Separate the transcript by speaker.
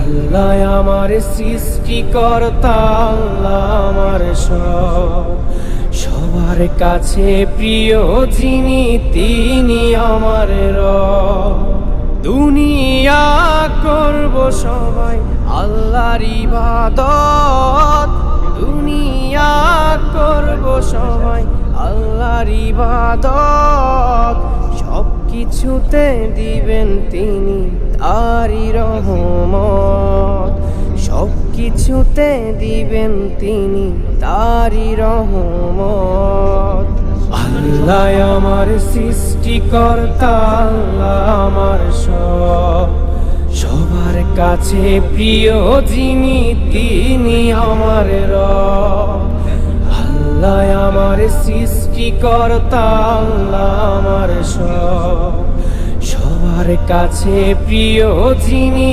Speaker 1: আল্লাহ আমার সৃষ্টিকর্তা, আল্লাহ আমার সব, সবার কাছে প্রিয় যিনি তিনি আমার রব। দুনিয়া করব সবাই আল্লাহর ইবাদত, দুনিয়া করব সবাই আল্লাহর ইবাদত, সব কিছুতে দিবেন তিনি তারই রহমত, সব কিছুতে দিবেন তিনি তারই রহমত। আল্লাহ আমার সৃষ্টিকর্তা, আল্লাহ আমার সব, সবার কাছে প্রিয় যিনি তিনি আমার রব। আল্লাহ আমার সৃষ্টিকর্তা, আল্লাহ আমার সব, সবার কাছে প্রিয় যিনি